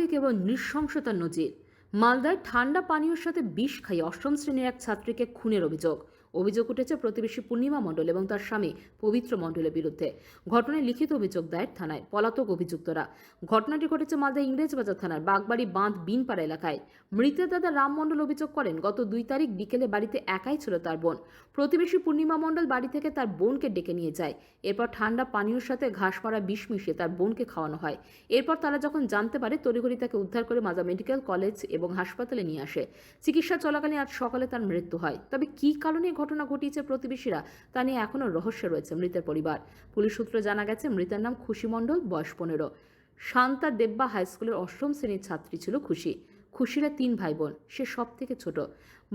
অমানবিক এবং নৃশংসতার নজির। মালদায় ঠান্ডা পানীয়ের সাথে বিষ খাইয়ে অষ্টম শ্রেণীর এক ছাত্রীকে খুনের অভিযোগ উঠেছে প্রতিবেশী পূর্ণিমা মণ্ডল এবং তার স্বামী পবিত্র মণ্ডলের বিরুদ্ধে। ঘটনায় লিখিত অভিযোগ দায়ের থানায়। পলাতক অভিযুক্তরা। ঘটনাটি ঘটেছে মালদা ইংরেজবাজার থানার বাগবাড়ি বাঁধ বিনপাড়া এলাকায়। মৃতের দাদা রাম মণ্ডল অভিযোগ করেন, গত 2 তারিখ বিকেলে বাড়িতে একাই ছিল তার বোন। প্রতিবেশী পূর্ণিমা মণ্ডল বাড়ি থেকে তার বোনকে ডেকে নিয়ে যায়। এরপর ঠান্ডা পানীয়ের সাথে ঘাস মারা বিষ মিশিয়ে তার বোনকে খাওয়ানো হয়। এরপর তারা যখন জানতে পারে, তড়িঘড়ি তাকে উদ্ধার করে মালদা মেডিকেল কলেজ এবং হাসপাতালে নিয়ে আসে। চিকিৎসা চলাকালীন আজ সকালে তার মৃত্যু হয়। তবে কী কারণে ঘটনা ঘটিয়েছে প্রতিবেশীরা তা নিয়ে এখনও রহস্য রয়েছে মৃতের পরিবার। পুলিশ সূত্রে জানা গেছে, মৃতের নাম খুশি মণ্ডল, বয়স 15। শান্তা দেব্বা হাই স্কুলের অষ্টম শ্রেণীর ছাত্রী ছিল খুশি। খুশিরা 3 ভাই বোন, সে সব থেকে ছোট।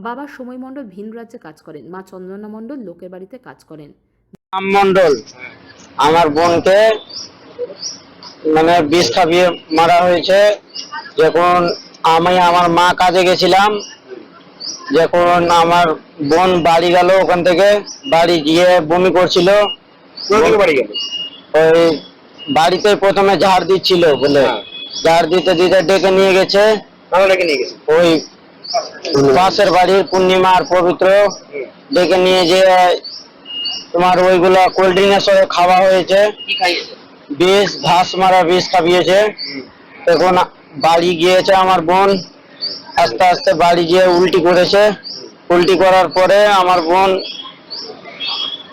বাবা সময় মণ্ডল ভিন রাজ্যে কাজ করেন, মা চন্দনা মণ্ডল লোকের বাড়িতে কাজ করেন। রাম মণ্ডল আমার বোনকে বিষ খাইয়ে মারা হয়েছে। যখন আমি আমার মা কাজে গেছিলাম, যখন আমার বোন বাড়ি গেল, ওখান থেকে বাড়ি গিয়ে বমি করছিল। ওই বাড়িতে প্রথমে ঝাড় দিচ্ছিল বলে ঝাড় দিতে দিতে ডেকে নিয়ে গেছে। ওই পাশের বাড়ির পূর্ণিমা আর পবিত্র ডেকে নিয়ে যে তোমার ওইগুলো কোল্ড ড্রিঙ্কের সঙ্গে খাওয়া হয়েছে, বিষ ঘাস মারা বিষ খাইয়েছে। এখন বাড়ি গিয়েছে আমার বোন, আস্তে আস্তে বাড়ি গিয়ে উল্টি করেছে। উল্টি করার পরে আমার বোন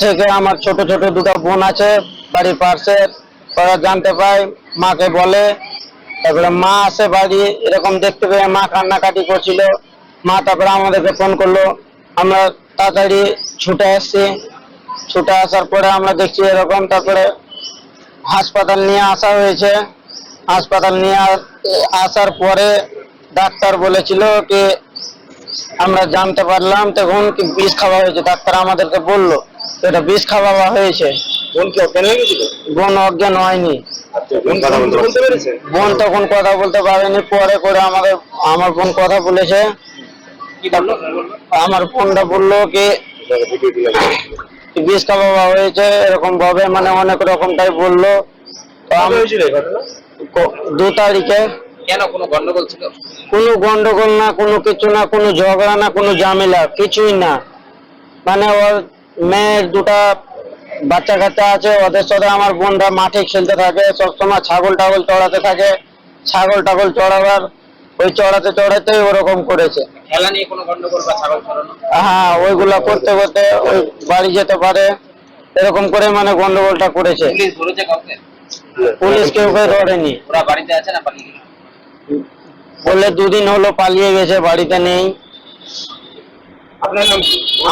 থেকে আমার ছোট ছোট 2টা বোন আছে বাড়ির পাশে, ওরা জানতে পায়, মাকে বলে। তারপরে মা আসে বাড়ি, এরকম দেখতে পেয়ে মা কান্নাকাটি করছিল। মা তারপরে আমাদেরকে ফোন করলো, আমরা তাড়াতাড়ি ছুটে আসছি। ছুটে আসার পরে আমরা দেখছি এরকম। তারপরে হাসপাতাল নিয়ে আসা হয়েছে। হাসপাতাল নিয়ে আসার পরে ডাক্তার বলেছিল কি, আমরা জানতে পারলাম তখন কি বিষ খাওয়া হয়েছে। ডাক্তার আমাদেরকে বললো এটা বিষ খাওয়া হয়েছে। বোন অজ্ঞান হয়নি। বোন তখন কথা বলতে পারেনি। পরে করে আমার বোন কথা বলেছে। আমার বোনটা বললো কি বিষ খাওয়া হয়েছে, এরকম ভাবে অনেক রকমটাই বললো। 2 তারিখে কেন কোনো গন্ডগোল ছিল? কোনো গন্ডগোল না, কোনো কিছু না, কোনো ঝগড়া না, কোনো ঝামেলা কিছুই না। ওর মেয়ের 2টা বাচ্চা কাচ্চা আছে, ওদের সাথে আমার বোনরা মাঠে খেলতে থাকে। সবসময় ছাগল টাগল চড়াতে থাকে। ছাগল টাগল চড়াবার ওই চড়াতে ওরকম করেছে। খেলা নিয়ে কোনো গন্ডগোল বা ছাগল চড়ানো? হ্যাঁ, ওইগুলা করতে করতে ওই বাড়ি যেতে পারে, এরকম করে গন্ডগোলটা করেছে। পুলিশ ধরেছে কাউকে? পুলিশ কেউ ধরেনি। ওরা বাড়িতে আছে না পালিয়ে গেছে? বলে 2 দিন হলো পালিয়ে গেছে, বাড়িতে নেই। আপনার নাম?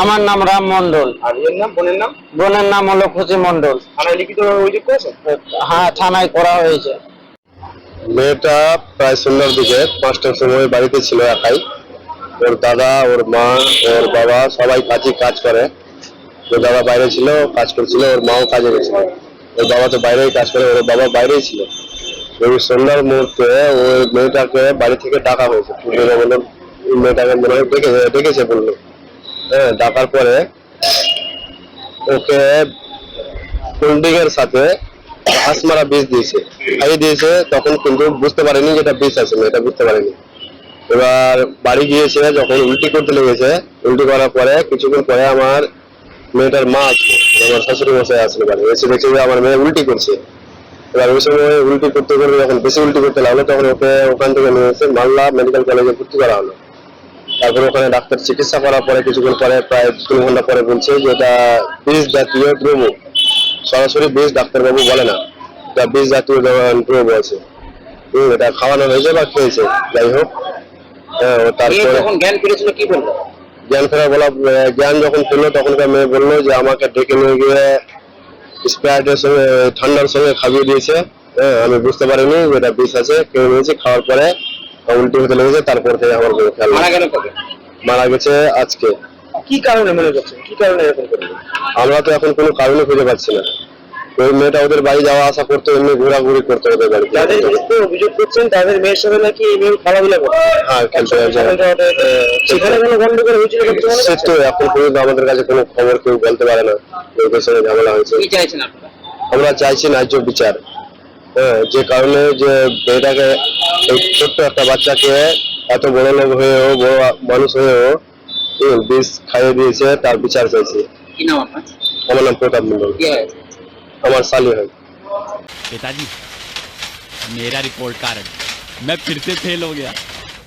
আমার নাম রাম মণ্ডল। আর এর নাম? বোনের নাম? বোনের নাম হলো খুশি মণ্ডল। থানায় লিখিত অভিযোগ করেছে? হ্যাঁ, থানায় করা হয়েছে। মেয়েটা প্রায় সন্ধ্যার দিকে 5টার সময় বাড়িতে ছিল একাই। ওর দাদা, ওর মা, ওর বাবা সবাই কাজ করে। ওর দাদা বাইরে ছিল, কাজ করছিল। ওর মাও কাজে গেছিল। ওর বাবা তো বাইরেই কাজ করে, ওর বাবা বাইরেই ছিল। ওই সন্ধ্যার মুহূর্তে ওই মেয়েটাকে বাড়ি থেকে ডাকা হয়েছে। পূর্ণিমা বলে মেয়েটাকে মনে হয় ডেকেছে বললো। হ্যাঁ, ডাকার পরে ওকে কোল্ড ড্রিঙ্কের সাথে ঘাস মারা বিষ খাইয়ে দিয়েছে। তখন কিন্তু বুঝতে পারেনি যেটা বিষ আছে, এটা বুঝতে পারেনি। এবার বাড়ি গিয়েছে, যখন উল্টি করতে লেগেছে, উল্টি করার পরে কিছুক্ষণ পরে আমার মেয়েটার মা আছে, আমার শাশুড়ি মশাই আসলে বাড়ি এসে দেখছে যে আমার মেয়ে উল্টি করছে। এবার ওই সময় উল্টি করতে করতে যখন বেশি উল্টি করতে লাগলো, তখন ওকে ওখান থেকে নিয়ে এসে মালদা মেডিকেল কলেজে ভর্তি করা হলো। তারপরে ওখানে ডাক্তার চিকিৎসা করার পরে কিছুক্ষণ পরে, প্রায় 2 ঘন্টা পরে বলছে যে এটা বিষ জাতীয় দ্রব্য। সরাসরি বিষ ডাক্তারবাবু বলে না, এটা বিষ জাতীয় দ্রব্য আছে। এটা খাওয়ানো হয়েছে বা খেয়েছে, যাই হোক। তারপরে যখন জ্ঞান ফিরেছিল কি বললো? জ্ঞান যখন ফিরলো, তখনকার মেয়ে বললো যে আমাকে ডেকে নিয়ে গিয়ে স্প্রাইটের সঙ্গে ঠান্ডার সঙ্গে খাইয়ে দিয়েছে। আমি বুঝতে পারিনি এটা বিষ আছে, খেয়ে নিয়েছি। খাওয়ার পরে উল্টি হতে লেগেছে। তারপর থেকে আমার খেয়াল। মারা গেল কবে? মারা গেছে আজকে। কি কারণে মনে করছেন? কি কারণে এরকম করলো? আমরা তো এখন কোনো কারণে খুঁজে পাচ্ছি না। ওই মেয়েটা ওদের বাড়ি যাওয়া আসা করতো, এমনি ঘোরাঘুরি করতো ওদের বাড়ি। যাদের বিরুদ্ধে অভিযোগ করছেন তাদের মেয়ের সঙ্গে নাকি এই মেয়ে খেলাধুলা করতো? হ্যাঁ, খেলতে সেখানে কোনো গন্ডগোল হয়েছিল? তো এখন পর্যন্ত আমাদের কাছে কোনো খবর কেউ বলতে পারে না। ওদের সঙ্গে ঝামেলা হয়েছে। কি চাইছেন আপনারা? আমরা চাইছি ন্যায্য বিচার। যে কারণে যে মেয়েটাকে, এই ছোট্ট একটা বাচ্চাকে এত বড় লোক হয়েও, বড় মানুষ হয়েও বিষ খাইয়ে দিয়েছে, তার বিচার চাইছে। কি নাম আপনার? আমার নাম প্রতাপ মন্ডল। কি হয়েছে? আমার শালি হয়। पिताजी मेरा रिपोर्ट कार्ड मैं फिर से फेल हो गया।